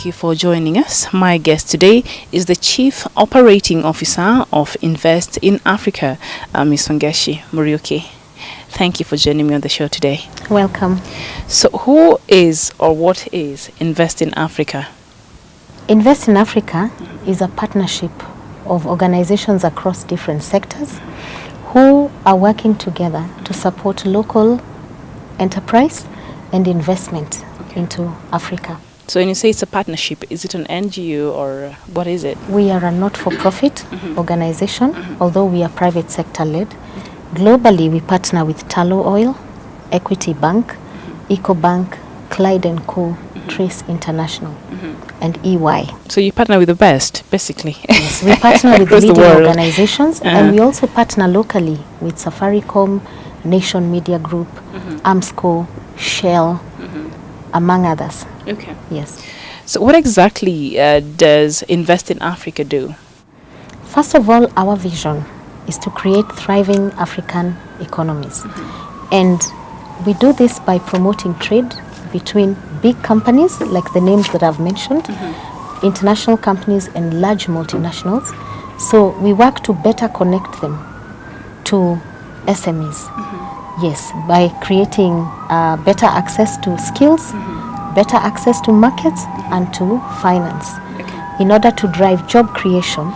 Thank you for joining us. My guest today is the Chief Operating Officer of Invest in Africa, Ms. Wangeshi Muriuki. Thank you for joining me on the show today. Welcome. So who is or what is Invest in Africa? Invest in Africa is a partnership of organizations across different sectors who are working together to support local enterprise and investment into Africa. So when you say it's a partnership, is it an NGO or what is it? We are a not-for-profit organization, although we are private sector-led. Globally, we partner with Tallow Oil, Equity Bank, EcoBank, Clyde & Co., Trace International, and EY. So you partner with the best, basically. Yes, we partner with leading organizations, and we also partner locally with Safaricom, Nation Media Group, Amsco, Shell, among others. Okay. Yes. So what exactly does Invest in Africa do? First of all, our vision is to create thriving African economies. And we do this by promoting trade between big companies, like the names that I've mentioned, international companies and large multinationals. So we work to better connect them to SMEs. Yes, by creating better access to skills, better access to markets and to finance, in order to drive job creation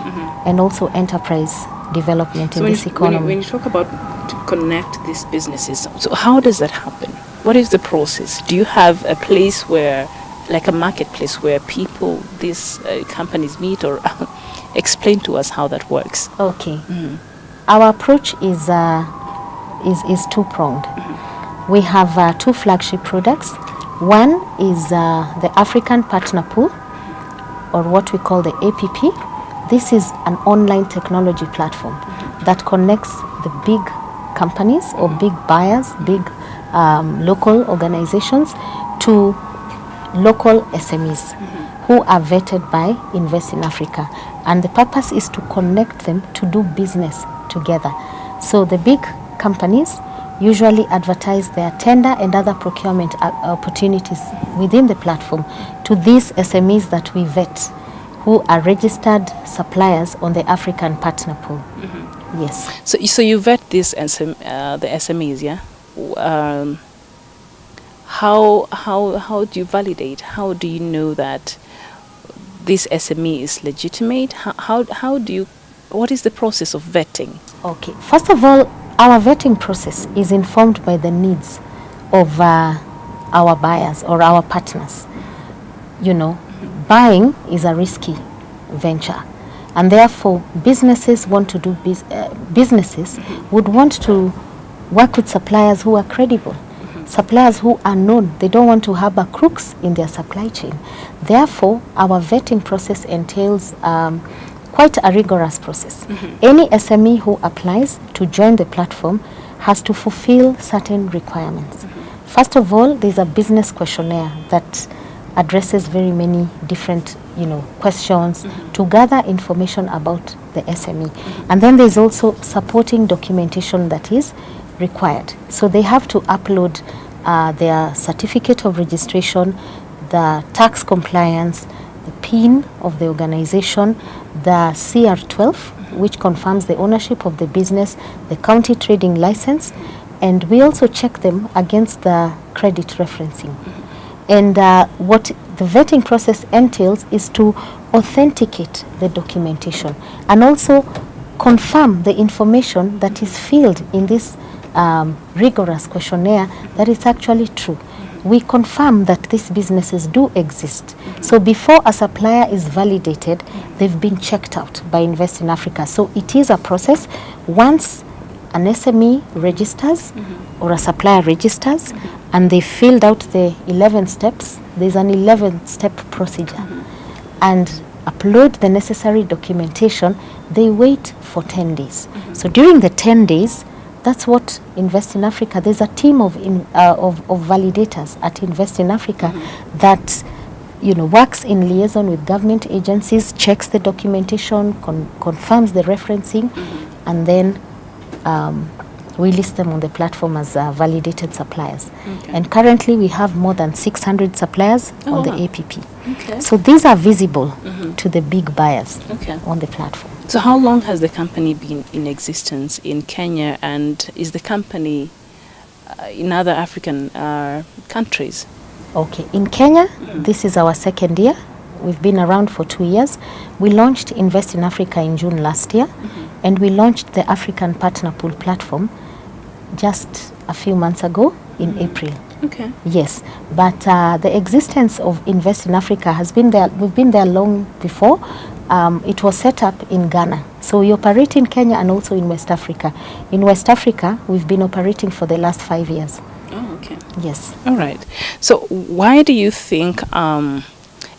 and also enterprise development in this economy. When you talk about to connect these businesses, so how does that happen? What is the process? Do you have a place where, like a marketplace, where people, these companies meet, or explain to us how that works? Okay. Our approach is two-pronged. We have two flagship products. One is the African Partner Pool, or what we call the APP. This is an online technology platform that connects the big companies or big buyers, big local organizations to local SMEs who are vetted by Invest in Africa. And the purpose is to connect them to do business together. So the big companies usually advertise their tender and other procurement opportunities within the platform to these SMEs that we vet, who are registered suppliers on the African Partner Pool. Yes. So you vet these the SMEs, yeah? How do you validate? How do you know that this SME is legitimate? What is the process of vetting? Okay. First of all, our vetting process is informed by the needs of our buyers or our partners. You know, buying is a risky venture, and therefore businesses want to do businesses would want to work with suppliers who are credible, suppliers who are known. They don't want to harbor crooks in their supply chain. Therefore, our vetting process entails quite a rigorous process. Any SME who applies to join the platform has to fulfill certain requirements. First of all, there's a business questionnaire that addresses very many different, questions to gather information about the SME. And then there's also supporting documentation that is required. So they have to upload their certificate of registration, the tax compliance, the PIN of the organization, the CR12, which confirms the ownership of the business, the county trading license, and we also check them against the credit referencing. And what the vetting process entails is to authenticate the documentation and also confirm the information that is filled in this rigorous questionnaire that is actually true. We confirm that these businesses do exist. So before a supplier is validated, they've been checked out by Invest in Africa. So it is a process. Once an SME registers or a supplier registers and they filled out the 11 steps, there's an 11-step procedure, and upload the necessary documentation, they wait for 10 days. So during the 10 days, that's what Invest in Africa, there's a team of validators at Invest in Africa that works in liaison with government agencies, checks the documentation, confirms the referencing, and then We list them on the platform as validated suppliers. Okay. And currently we have more than 600 suppliers on the wow. APP. Okay. So these are visible to the big buyers Okay. on the platform. So how long has the company been in existence in Kenya, and is the company in other African countries? Okay, in Kenya, this is our second year. We've been around for 2 years. We launched Invest in Africa in June last year, and we launched the African Partner Pool platform just a few months ago in April. Okay. Yes, but the existence of Invest in Africa has been there. We've been there long before. It was set up in Ghana. So we operate in Kenya and also in West Africa. In West Africa, we've been operating for the last 5 years. Oh, okay. Yes. All right. So why do you think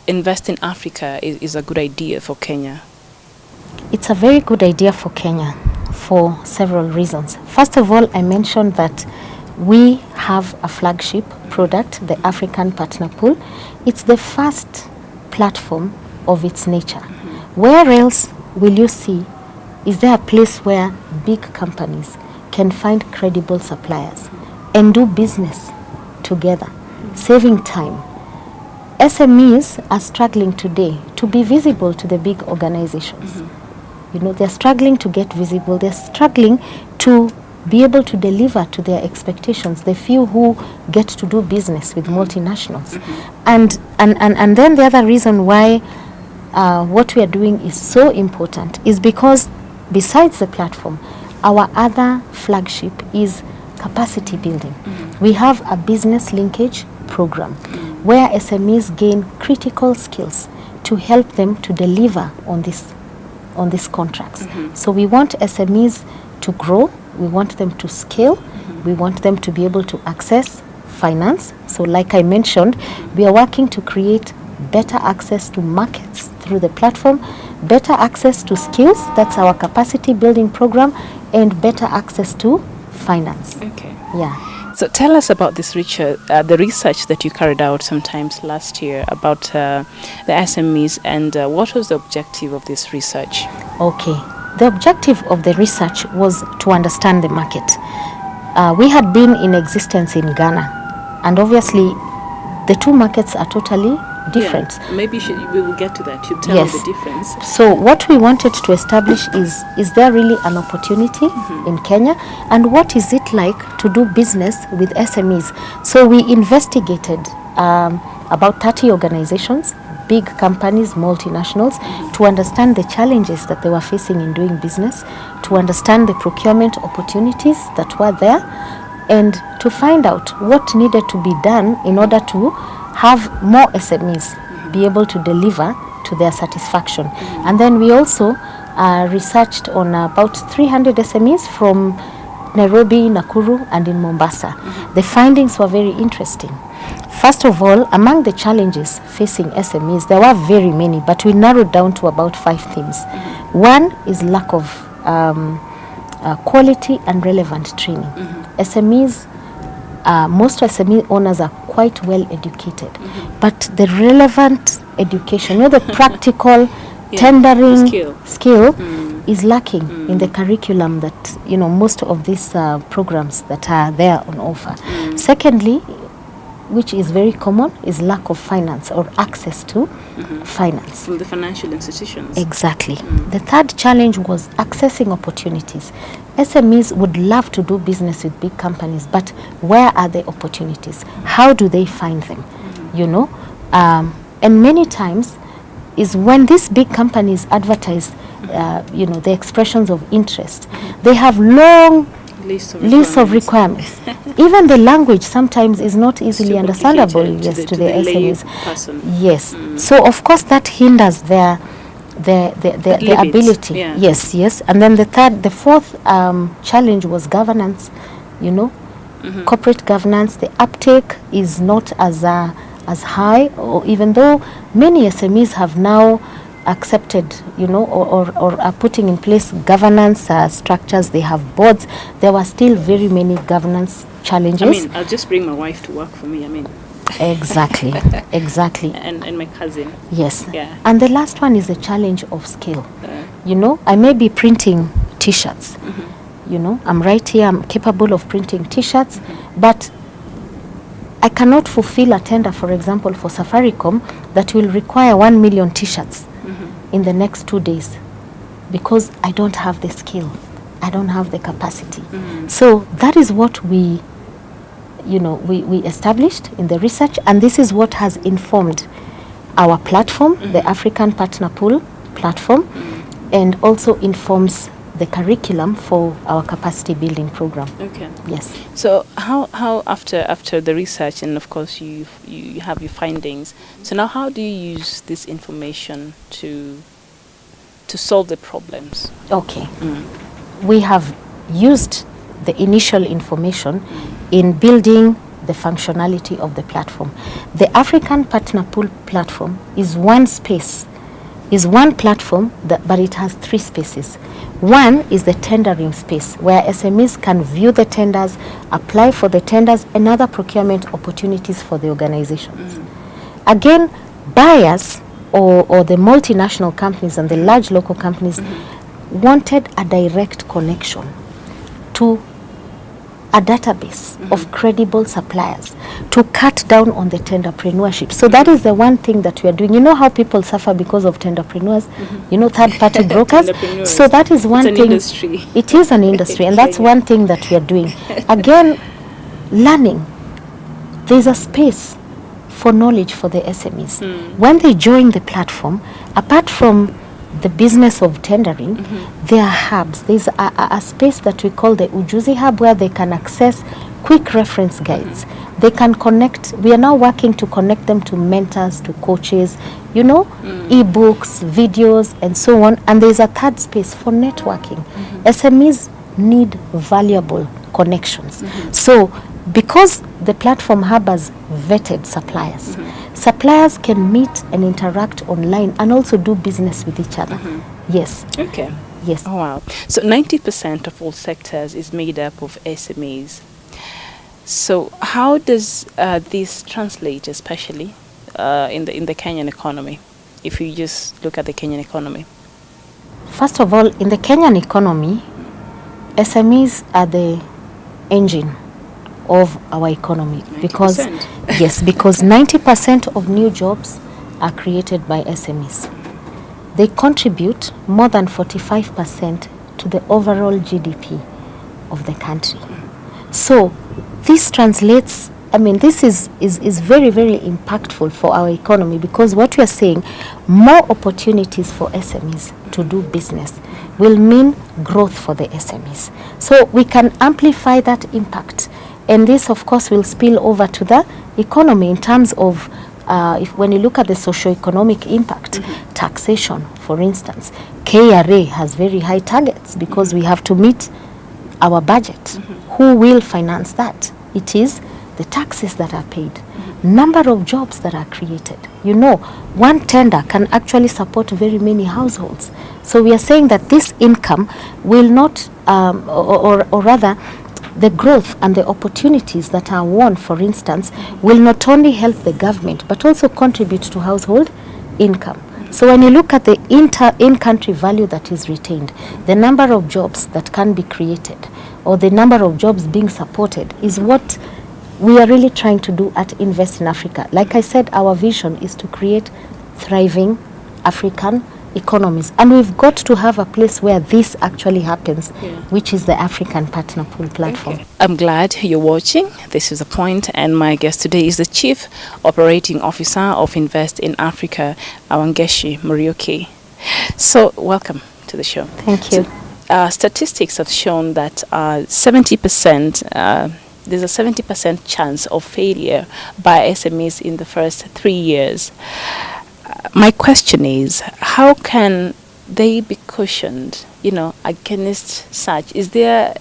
Invest in Africa is a good idea for Kenya? It's a very good idea for Kenya for several reasons. First of all, I mentioned that we have a flagship product, the African Partner Pool. It's the first platform of its nature. Where else will you see, is there a place where big companies can find credible suppliers and do business together, saving time? SMEs are struggling today to be visible to the big organizations. You know, they're struggling to get visible. They're struggling to be able to deliver to their expectations, the few who get to do business with multinationals. And then the other reason why what we are doing is so important is because besides the platform, our other flagship is capacity building. We have a business linkage program where SMEs gain critical skills to help them to deliver on these contracts. So we want SMEs to grow, we want them to scale, we want them to be able to access finance. So like I mentioned, we are working to create better access to markets through the platform, better access to skills, that's our capacity building program, and better access to finance. Okay. Yeah. So tell us about this the research that you carried out sometimes last year about the SMEs, and what was the objective of this research? Okay. The objective of the research was to understand the market. We had been in existence in Ghana, and obviously the two markets are totally different. Yeah, maybe we will get to that. You tell Yes. me the difference. So what we wanted to establish is there really an opportunity in Kenya, and what is it like to do business with SMEs? So we investigated about 30 organizations, big companies, multinationals, to understand the challenges that they were facing in doing business, to understand the procurement opportunities that were there, and to find out what needed to be done in order to have more SMEs be able to deliver to their satisfaction. And then we also researched on about 300 SMEs from Nairobi, Nakuru, and in Mombasa. The findings were very interesting. First of all, among the challenges facing SMEs, there were very many, but we narrowed down to about 5 themes. One is lack of quality and relevant training. SMEs, most SME owners are quite well educated, but the relevant education, the practical tendering skill is lacking in the curriculum that most of these programs that are there on offer. Secondly, which is very common, is lack of finance or access to finance from the financial institutions. Exactly. The third challenge was accessing opportunities. SMEs would love to do business with big companies, but where are the opportunities? How do they find them? And many times is when these big companies advertise the expressions of interest, they have long list of requirements. Even the language sometimes is not easily understandable to the SMEs. Yes. So of course that hinders their ability. Yeah. Yes. And then the fourth challenge was governance. Corporate governance. The uptake is not as high, or even though many SMEs have now accepted, or are putting in place governance structures. They have boards. There were still very many governance challenges. I'll just bring my wife to work for me. Exactly. And my cousin. Yes. Yeah. And the last one is the challenge of scale. I may be printing T-shirts, You know, I'm right here, I'm capable of printing T-shirts, but I cannot fulfill a tender, for example, for Safaricom that will require 1 million T-shirts in the next 2 days because I don't have the skill. I don't have the capacity. So that is what we established in the research, and this is what has informed our platform, the African Partner Pool platform, and also informs the curriculum for our capacity building program. Okay. Yes. So how after the research, and of course you have your findings, so now how do you use this information to solve the problems? Okay. We have used the initial information in building the functionality of the platform. The African Partner Pool platform is one platform, but it has 3 spaces. One is the tendering space, where SMEs can view the tenders, apply for the tenders, and other procurement opportunities for the organizations. Again, buyers or the multinational companies and the large local companies wanted a direct connection to a database of credible suppliers to cut down on the tenderpreneurship. So that is the one thing that we are doing. You know how people suffer because of tenderpreneurs, third-party brokers. So that is one thing. Industry. It is an industry, and that's one thing that we are doing. Again, learning. There's a space for knowledge for the SMEs. When they join the platform, apart from the business of tendering, there are hubs. There's a space that we call the Ujuzi Hub, where they can access quick reference guides. They can connect. We are now working to connect them to mentors, to coaches, ebooks, videos, and so on. And there's a third space for networking. SMEs need valuable connections. So because the platform hub has vetted suppliers, suppliers can meet and interact online and also do business with each other. Yes. Okay. Yes. Oh, wow. So 90% of all sectors is made up of SMEs. So how does this translate, especially in the Kenyan economy, if you just look at the Kenyan economy? First of all, in the Kenyan economy, SMEs are the engine of our economy 90%. because 90% of new jobs are created by SMEs. They contribute more than 45% to the overall GDP of the country. So this translates, this is very, very impactful for our economy, because what we are saying, more opportunities for SMEs to do business will mean growth for the SMEs. So we can amplify that impact. And this, of course, will spill over to the economy in terms of, when you look at the socio-economic impact, taxation, for instance. KRA has very high targets because we have to meet our budget. Who will finance that? It is the taxes that are paid, number of jobs that are created. One tender can actually support very many households. So we are saying that this income will not, or rather, the growth and the opportunities that are won, for instance, will not only help the government, but also contribute to household income. So when you look at the in-country value that is retained, the number of jobs that can be created, or the number of jobs being supported, is what we are really trying to do at Invest in Africa. Like I said, our vision is to create thriving African economies, and we've got to have a place where this actually happens, which is the African Partner Pool platform. Okay. I'm glad you're watching. This is The Point, and my guest today is the Chief Operating Officer of Invest in Africa, Awangeshi Muriuki. So welcome to the show. Thank you. So, statistics have shown that 70%, there's a 70% chance of failure by SMEs in the first 3 years. My question is, how can they be cushioned, against such? Is there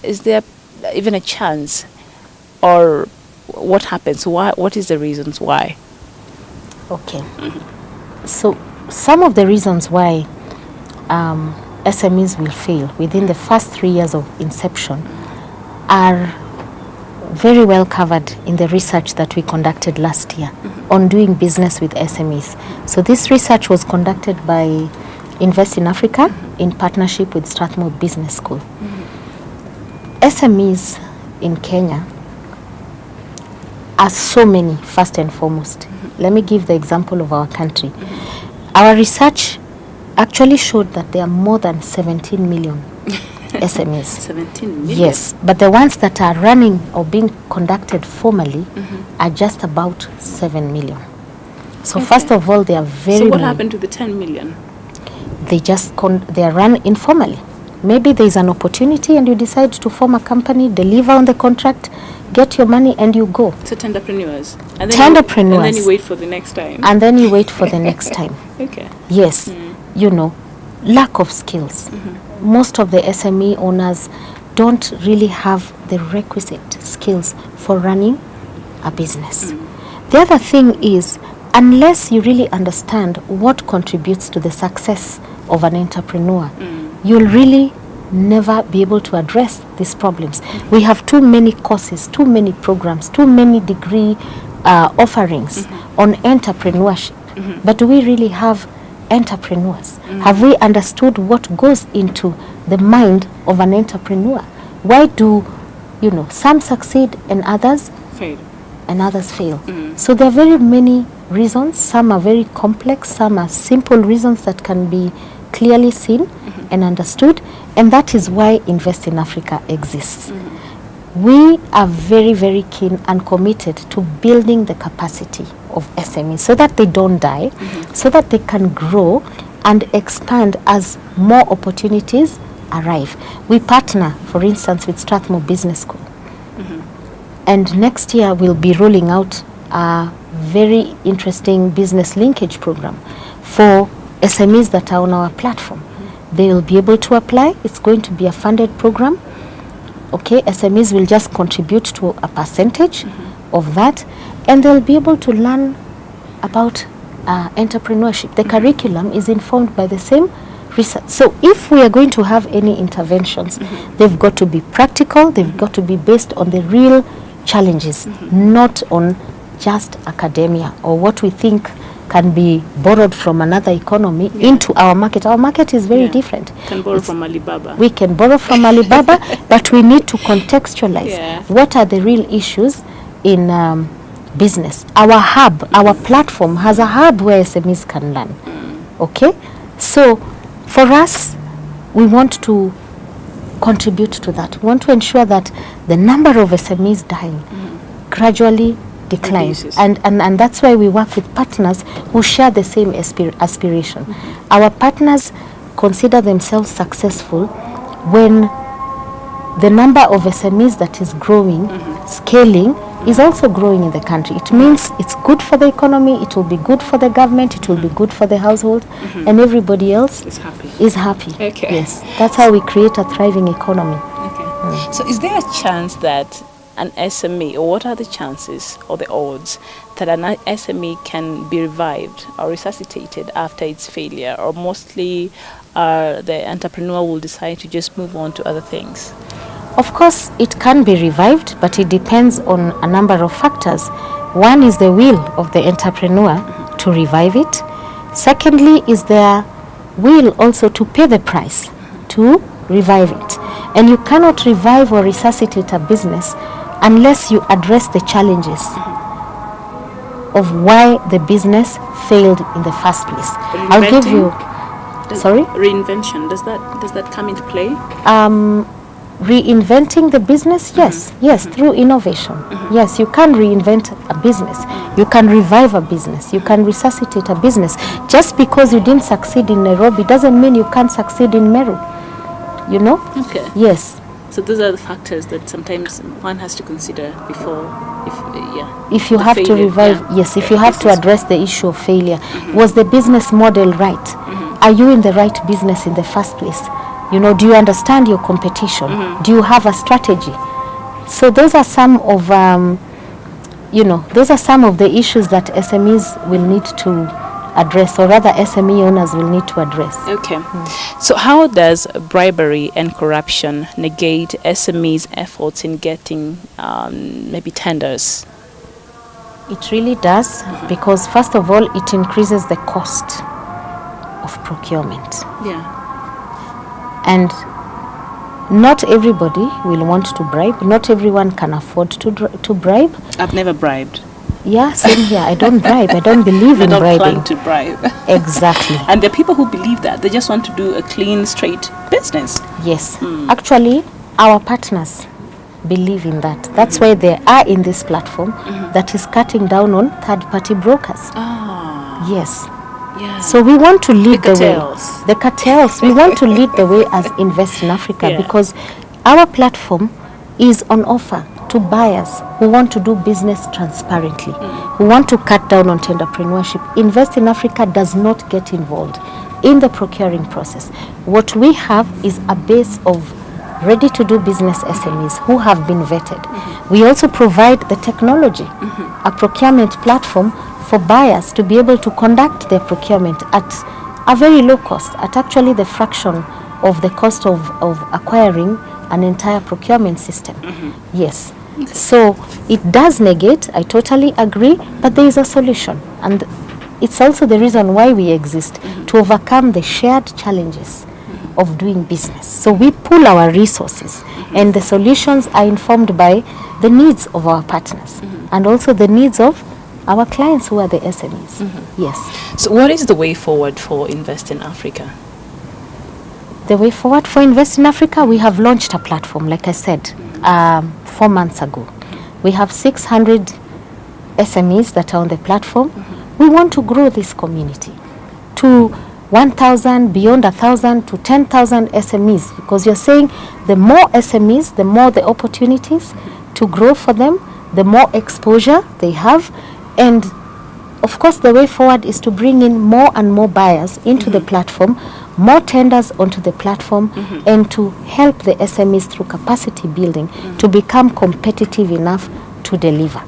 even a chance, or what happens? What is the reasons why? Okay. So some of the reasons why SMEs will fail within the first 3 years of inception are very well covered in the research that we conducted last year on doing business with SMEs. So this research was conducted by Invest in Africa in partnership with Strathmore Business School. SMEs in Kenya are so many, first and foremost. Let me give the example of our country. Our research actually showed that there are more than 17 million SMEs. 17 million? Yes, but the ones that are running or being conducted formally are just about 7 million. So first of all, they are very So what many. happened to the 10 million? They just they are run informally. Maybe there is an opportunity and you decide to form a company, deliver on the contract, get your money and you go. So entrepreneurs. And Tenderpreneurs. And then you wait for the next time. And then you wait for the next time. Okay. Yes, you know, lack of skills. Most of the SME owners don't really have the requisite skills for running a business. The other thing is, unless you really understand what contributes to the success of an entrepreneur, you'll really never be able to address these problems. We have too many courses, too many programs, too many degree offerings on entrepreneurship. But do we really have entrepreneurs? Have we understood what goes into the mind of an entrepreneur? Why do, some succeed and others Fail. fail? So there are very many reasons. Some are very complex, some are simple reasons that can be clearly seen and understood, and that is why Invest in Africa exists. We are very, very keen and committed to building the capacity of SMEs so that they don't die, so that they can grow and expand as more opportunities arrive. We partner, for instance, with Strathmore Business School. And next year we'll be rolling out a very interesting business linkage program for SMEs that are on our platform. They will be able to apply. It's going to be a funded program. Okay, SMEs will just contribute to a percentage of that, and they'll be able to learn about entrepreneurship. The curriculum is informed by the same research. So if we are going to have any interventions, they've got to be practical, they've got to be based on the real challenges, not on just academia or what we think can be borrowed from another economy into our market. Our market is very different. Can borrow from Alibaba. We can borrow from Alibaba, but we need to contextualize what are the real issues in business. Our hub, our platform has a hub where SMEs can learn. Okay? So for us, we want to contribute to that. We want to ensure that the number of SMEs dying gradually declines, and that's why we work with partners who share the same aspiration. Our partners consider themselves successful when the number of SMEs that is growing, scaling, is also growing in the country. It means it's good for the economy, it will be good for the government, it will be good for the household, and everybody else is happy. Okay. Yes, that's how we create a thriving economy. Okay. So is there a chance that an SME, or what are the chances or the odds that an SME can be revived or resuscitated after its failure, or mostly the entrepreneur will decide to just move on to other things? Of course, it can be revived, but it depends on a number of factors. One is the will of the entrepreneur to revive it. Secondly, is their will also to pay the price to revive it. And you cannot revive or resuscitate a business unless you address the challenges of why the business failed in the first place. I'll give you... Sorry? Reinvention, does that come into play? Reinventing the business, yes, through innovation. Yes, you can reinvent a business. You can revive a business. You can resuscitate a business. Just because you didn't succeed in Nairobi doesn't mean you can't succeed in Meru. You know? Okay. Yes. So those are the factors that sometimes one has to consider before, if you have to revive, if you have to address the issue of failure. Was the business model right? Are you in the right business in the first place? You know, do you understand your competition? Do you have a strategy? So those are some of, those are some of the issues that SMEs will need to address, or rather SME owners will need to address. Okay. So how does bribery and corruption negate SMEs' efforts in getting maybe tenders? It really does, because first of all, it increases the cost of procurement. Yeah. And Not everybody will want to bribe. Not everyone can afford to bribe. I've never bribed. Yeah, same here. I don't bribe. I don't believe in I don't bribing. plan to bribe. Exactly. And there are people who believe that. They just want to do a clean, straight business. Yes. Actually, our partners believe in that. That's why they are in this platform that is cutting down on third-party brokers. Ah. Yes. Yeah. So we want to lead the way. cartels. The cartels. We want to lead the way as Invest in Africa Yeah. because our platform is on offer to buyers who want to do business transparently, who want to cut down on tenderpreneurship. Invest in Africa does not get involved in the procuring process. What we have is a base of ready to do business SMEs who have been vetted. We also provide the technology, a procurement platform for buyers to be able to conduct their procurement at a very low cost, at actually the fraction of the cost of acquiring an entire procurement system. Yes. So it does negate, I totally agree, but there is a solution. And it's also the reason why we exist, to overcome the shared challenges of doing business. So we pool our resources and the solutions are informed by the needs of our partners and also the needs of our clients who are the SMEs. Yes. So what is the way forward for Invest in Africa? The way forward for Invest in Africa, we have launched a platform, like I said, 4 months ago. We have 600 SMEs that are on the platform. We want to grow this community to 1,000, beyond 1,000, to 10,000 SMEs, because you're saying the more SMEs, the more the opportunities to grow for them, the more exposure they have. And of course, the way forward is to bring in more and more buyers into the platform, more tenders onto the platform, and to help the SMEs through capacity building to become competitive enough to deliver.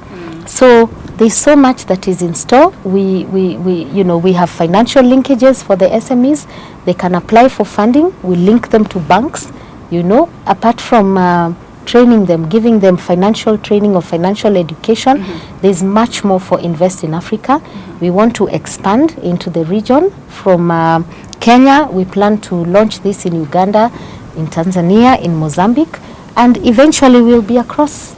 So there's so much that is in store. We have financial linkages for the SMEs. They can apply for funding. We link them to banks. Apart from training them, giving them financial training or financial education, there's much more for Invest in Africa. We want to expand into the region. From Kenya, we plan to launch this in Uganda, in Tanzania, in Mozambique, and eventually we'll be across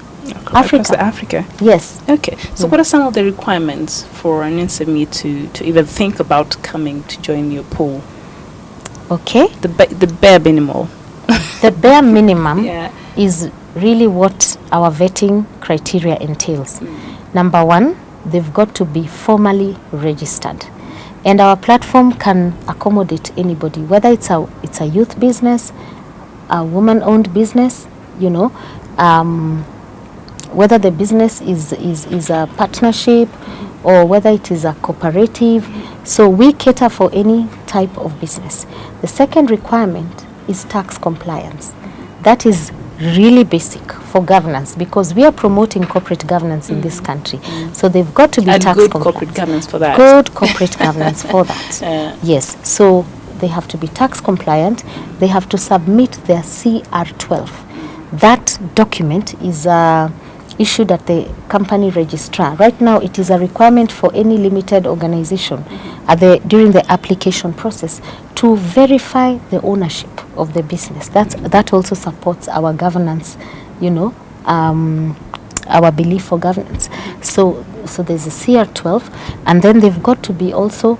Africa. Yes. Okay. So what are some of the requirements for an SME to even think about coming to join your pool? Okay. The bare minimum. The bare minimum Yeah. is really what our vetting criteria entails. Number one, they've got to be formally registered. And our platform can accommodate anybody, whether it's a youth business, a woman-owned business, whether the business is a partnership or whether it is a cooperative. So we cater for any type of business. The second requirement is tax compliance. That is really basic for governance because we are promoting corporate governance in this country. So they've got to be And tax good compliant. corporate governance for that. Good corporate governance for that. Yes. So they have to be tax compliant. They have to submit their CR12. That document is issued at the company registrar. Right now, it is a requirement for any limited organization during the application process to verify the ownership of the business. That also supports our governance, our belief for governance. So there's a CR12, and then they've got to be also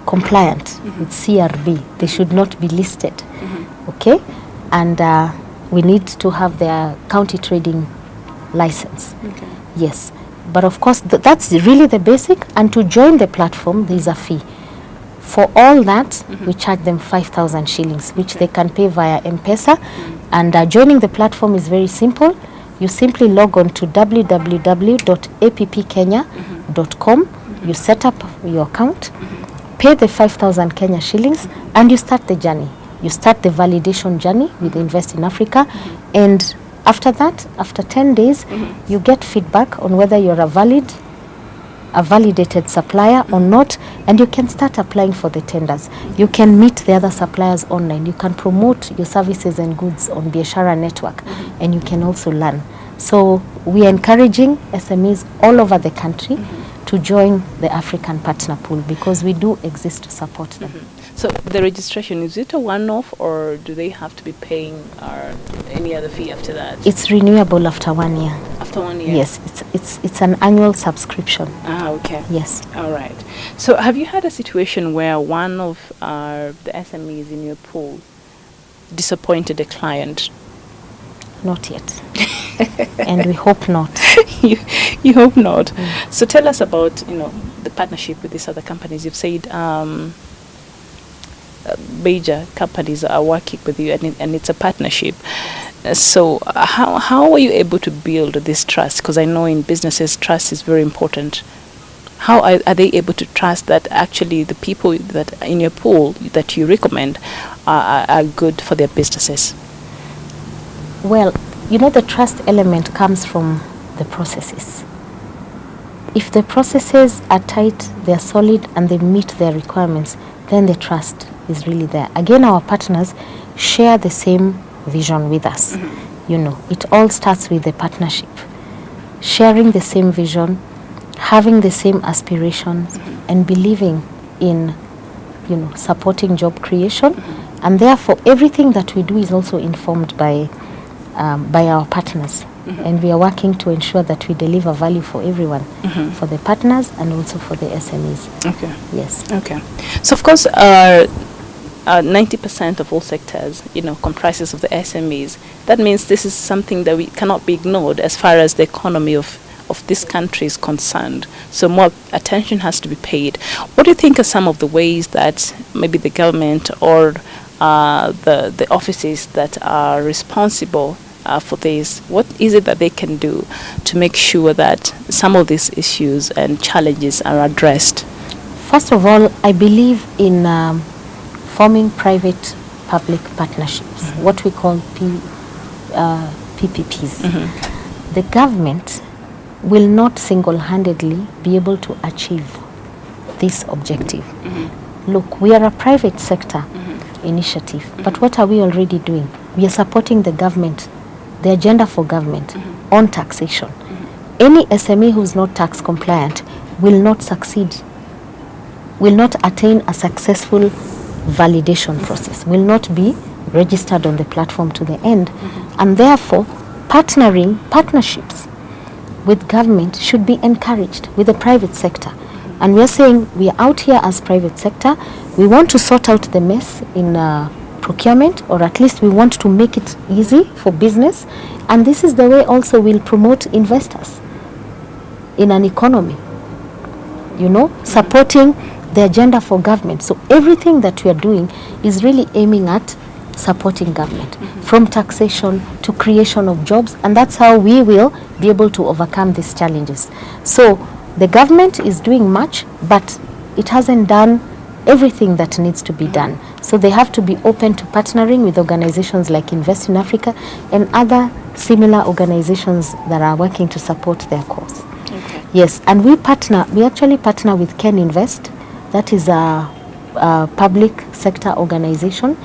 compliant with CRB. They should not be listed. Okay, and we need to have their county trading license. Okay. Yes, but of course that's really the basic. And to join the platform, there's a fee. For all that, we charge them 5,000 shillings, which they can pay via M-Pesa. And joining the platform is very simple. You simply log on to www.appkenya.com. You set up your account, pay the 5,000 Kenya shillings, and you start the journey. You start the validation journey with Invest in Africa. And after that, after 10 days, you get feedback on whether you're a validated supplier or not, and you can start applying for the tenders. You can meet the other suppliers online. You can promote your services and goods on Biashara Network, and you can also learn. So we are encouraging SMEs all over the country to join the African Partner Pool because we do exist to support them. So the registration, is it a one-off, or do they have to be paying any other fee after that? It's renewable after 1 year. After 1 year? Yes, it's an annual subscription. Ah, okay. Yes. All right. So have you had a situation where one of the SMEs in your pool disappointed a client? Not yet. And we hope not. you hope not. So tell us about, the partnership with these other companies. You've said major companies are working with you, and it's a partnership. So how are you able to build this trust? Because I know in businesses, trust is very important. How are they able to trust that actually the people that in your pool that you recommend are good for their businesses? Well, the trust element comes from the processes. If the processes are tight, they're solid, and they meet their requirements, then the trust is really there. Again, our partners share the same vision with us. It all starts with the partnership. Sharing the same vision, having the same aspirations, and believing in, supporting job creation. And therefore, everything that we do is also informed by our partners. And we are working to ensure that we deliver value for everyone, for the partners and also for the SMEs. Okay. Yes. Okay. So, of course, 90% of all sectors, comprises of the SMEs. That means this is something that we cannot be ignored as far as the economy of this country is concerned. So more attention has to be paid. What do you think are some of the ways that maybe the government or the offices that are responsible for this, what is it that they can do to make sure that some of these issues and challenges are addressed? First of all, I believe in forming private-public partnerships, what we call PPPs. The government will not single-handedly be able to achieve this objective. Look, we are a private sector initiative, but what are we already doing? We are supporting the government, the agenda for government on taxation. Any SME who is not tax compliant will not succeed, will not attain a successful validation process, will not be registered on the platform to the end. And therefore, partnerships with government should be encouraged with the private sector. And we are saying we are out here as private sector. We want to sort out the mess in procurement, or at least we want to make it easy for business. And this is the way also we'll promote investors in an economy, supporting the agenda for government. So everything that we are doing is really aiming at supporting government, from taxation to creation of jobs, and that's how we will be able to overcome these challenges. So the government is doing much, but it hasn't done everything that needs to be done. So they have to be open to partnering with organizations like Invest in Africa and other similar organizations that are working to support their cause. Okay. Yes, and we actually partner with Ken Invest. That is a public sector organization.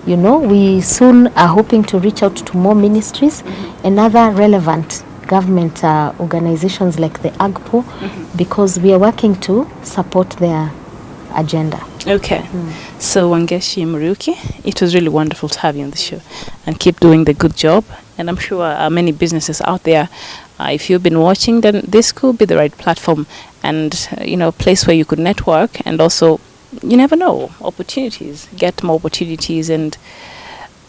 We soon are hoping to reach out to more ministries and other relevant government organizations like the AGPO, because we are working to support their agenda. Okay. So Wangeshi Muriuki, it was really wonderful to have you on the show, and keep doing the good job. And I'm sure many businesses out there, if you've been watching, then this could be the right platform and place where you could network, and also you never know, get more opportunities, and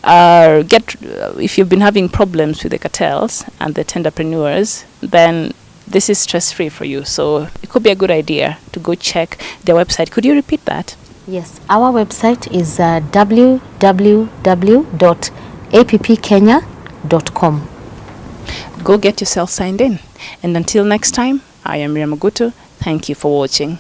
if you've been having problems with the cartels and the tenderpreneurs, then this is stress-free for you. So it could be a good idea to go check their website. Could you repeat that? Yes, our website is www.appkenya.com. Go get yourself signed in. And until next time, I am Miriam Magutu. Thank you for watching.